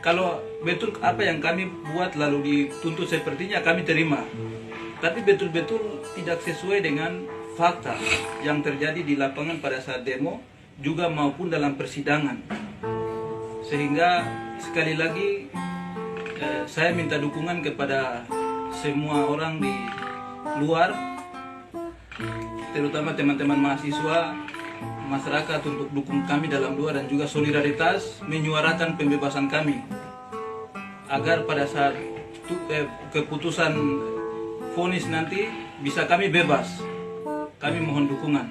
Kalau betul apa yang kami buat lalu dituntut sepertinya kami terima, tapi betul-betul tidak sesuai dengan fakta yang terjadi di lapangan pada saat demo juga maupun dalam persidangan. Sehingga sekali lagi saya minta dukungan kepada semua orang di luar, terutama teman-teman mahasiswa, masyarakat, untuk dukung kami dalam luar dan juga solidaritas menyuarakan pembebasan kami agar pada saat keputusan vonis nanti bisa kami bebas. Kami mohon dukungan.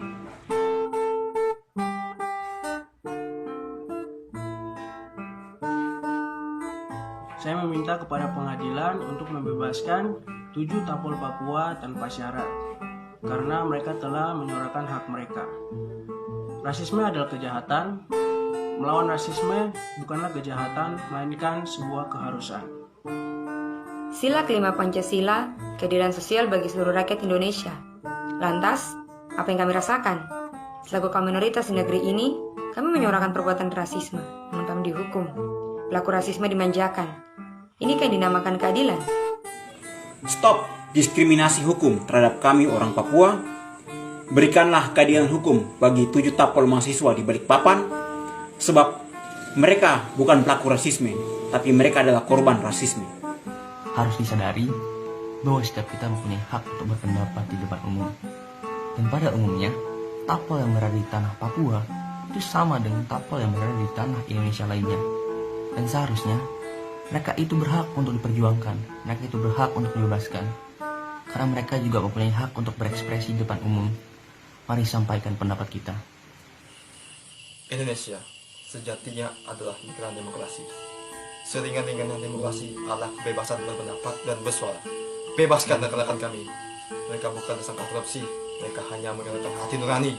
Saya meminta kepada pengadilan untuk membebaskan 7 tapol Papua tanpa syarat karena mereka telah menyuarakan hak mereka. Rasisme adalah kejahatan. Melawan rasisme bukanlah kejahatan, melainkan sebuah keharusan. Sila kelima Pancasila, keadilan sosial bagi seluruh rakyat Indonesia. Lantas, apa yang kami rasakan? Selaku kaum minoritas di negeri ini, kami menyuarakan perbuatan rasisme, namun kami dihukum. Pelaku rasisme dimanjakan. Ini kan dinamakan keadilan. Stop diskriminasi hukum terhadap kami orang Papua. Berikanlah keadilan hukum bagi 7 tapol mahasiswa di Balikpapan, sebab mereka bukan pelaku rasisme, tapi mereka adalah korban rasisme. Harus disadari bahwa setiap kita mempunyai hak untuk berpendapat di depan umum. Dan pada umumnya, tapol yang berada di tanah Papua itu sama dengan tapol yang berada di tanah Indonesia lainnya. Dan seharusnya mereka itu berhak untuk diperjuangkan, mereka itu berhak untuk dibebaskan. Karena mereka juga mempunyai hak untuk berekspresi di depan umum. Mari sampaikan pendapat kita. Indonesia sejatinya adalah negara demokrasi. Seringan-ringannya demokrasi adalah kebebasan berpendapat dan bersuara. Bebaskan rekan-rekan kami. Mereka bukan tersangka korupsi, mereka hanya menggunakan hati nurani.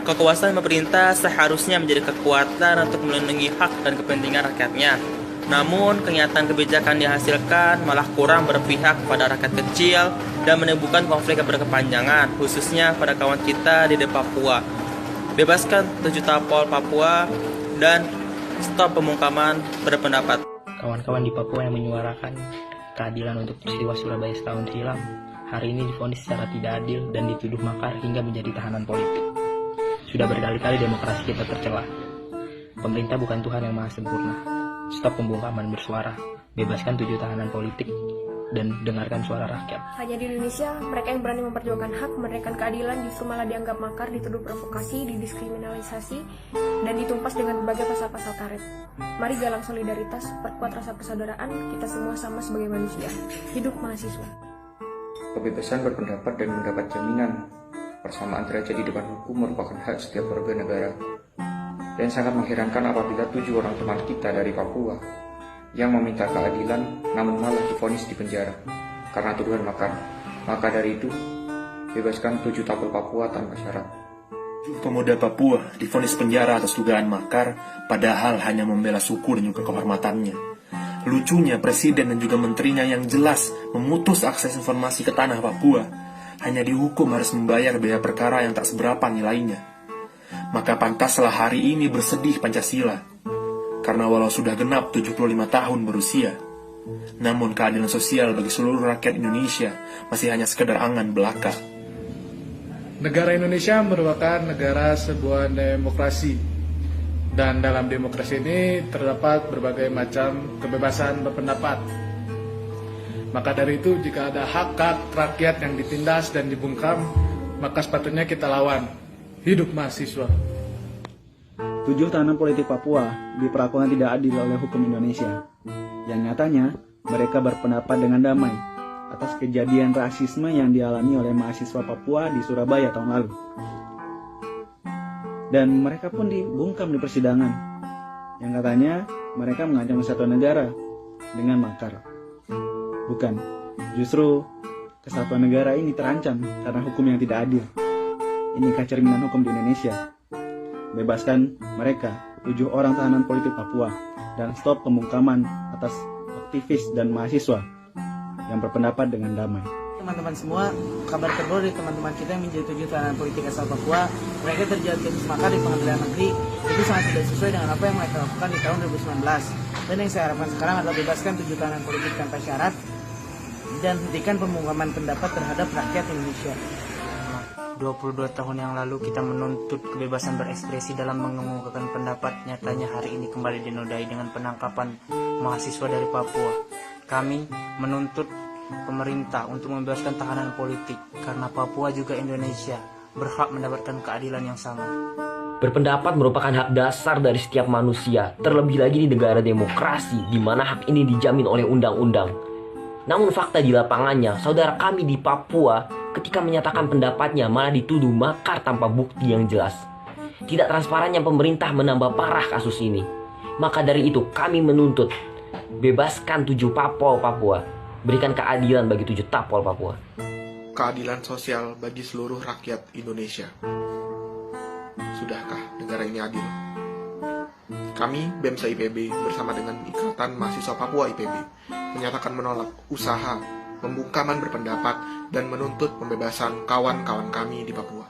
Kekuasaan pemerintah seharusnya menjadi kekuatan untuk melindungi hak dan kepentingan rakyatnya. Namun, kenyataan kebijakan dihasilkan malah kurang berpihak pada rakyat kecil dan menimbulkan konflik yang berkepanjangan, khususnya pada kawan kita di Papua. Bebaskan 7 tapol Papua dan stop pemungkaman berpendapat. Kawan-kawan di Papua yang menyuarakan keadilan untuk peristiwa Surabaya setahun silam, hari ini divonis secara tidak adil dan dituduh makar hingga menjadi tahanan politik. Sudah berkali-kali demokrasi kita tercelah. Pemerintah bukan Tuhan yang maha sempurna. Stop pembungkaman bersuara, bebaskan 7 tahanan politik, dan dengarkan suara rakyat. Hanya di Indonesia, mereka yang berani memperjuangkan hak, memberikan keadilan justru malah dianggap makar, dituduh provokasi, didiskriminalisasi, dan ditumpas dengan berbagai pasal-pasal karet. Mari galang solidaritas, perkuat rasa persaudaraan, kita semua sama sebagai manusia. Hidup mahasiswa. Kebebasan berpendapat dan mendapat jaminan persamaan derajat di depan hukum merupakan hak setiap warga negara. Dan sangat mengherankan apabila 7 orang teman kita dari Papua yang meminta keadilan namun malah divonis di penjara karena tuduhan makar. Maka dari itu, bebaskan 7 tapol Papua tanpa syarat. Pemuda Papua divonis penjara atas dugaan makar, padahal hanya membela suku dan juga kehormatannya. Lucunya, presiden dan juga menterinya yang jelas memutus akses informasi ke tanah Papua hanya dihukum harus membayar biaya perkara yang tak seberapa nilainya. Maka pantaslah hari ini bersedih Pancasila, karena walau sudah genap 75 tahun berusia, namun keadilan sosial bagi seluruh rakyat Indonesia masih hanya sekedar angan belaka. Negara Indonesia merupakan negara sebuah demokrasi. Dan dalam demokrasi ini terdapat berbagai macam kebebasan berpendapat. Maka dari itu, jika ada hak rakyat yang ditindas dan dibungkam, maka sepatutnya kita lawan. Hidup mahasiswa. 7 tahanan politik Papua diperlakukan tidak adil oleh hukum Indonesia. Yang nyatanya, mereka berpendapat dengan damai atas kejadian rasisme yang dialami oleh mahasiswa Papua di Surabaya tahun lalu. Dan mereka pun dibungkam di persidangan, yang katanya mereka mengancam kesatuan negara dengan makar. Bukan, justru kesatuan negara ini terancam karena hukum yang tidak adil. Inikah cerminan hukum di Indonesia? Bebaskan mereka, 7 orang tahanan politik Papua, dan stop pembungkaman atas aktivis dan mahasiswa yang berpendapat dengan damai. Teman-teman semua, kabar terbaru dari teman-teman kita yang menjadi 7 tahanan politik asal Papua, mereka terjerat kasus makar di pengadilan negeri. Itu sangat tidak sesuai dengan apa yang mereka lakukan di tahun 2019. Dan yang saya harapkan sekarang adalah bebaskan 7 tahanan politik tanpa syarat dan hentikan pembungkaman pendapat terhadap rakyat Indonesia. 22 tahun yang lalu kita menuntut kebebasan berekspresi dalam mengemukakan pendapat. Nyatanya hari ini kembali dinodai dengan penangkapan mahasiswa dari Papua. Kami menuntut pemerintah untuk membebaskan tahanan politik karena Papua juga Indonesia berhak mendapatkan keadilan yang sama. Berpendapat merupakan hak dasar dari setiap manusia, terlebih lagi di negara demokrasi di mana hak ini dijamin oleh undang-undang. Namun fakta di lapangannya, saudara kami di Papua ketika menyatakan pendapatnya malah dituduh makar tanpa bukti yang jelas. Tidak transparannya pemerintah menambah parah kasus ini. Maka dari itu kami menuntut bebaskan 7 tapol Papua, berikan keadilan bagi 7 tapol Papua. Keadilan sosial bagi seluruh rakyat Indonesia. Sudahkah negara ini adil? Kami, BEMSA IPB, bersama dengan Ikatan Mahasiswa Papua IPB, menyatakan menolak usaha pembungkaman berpendapat dan menuntut pembebasan kawan-kawan kami di Papua.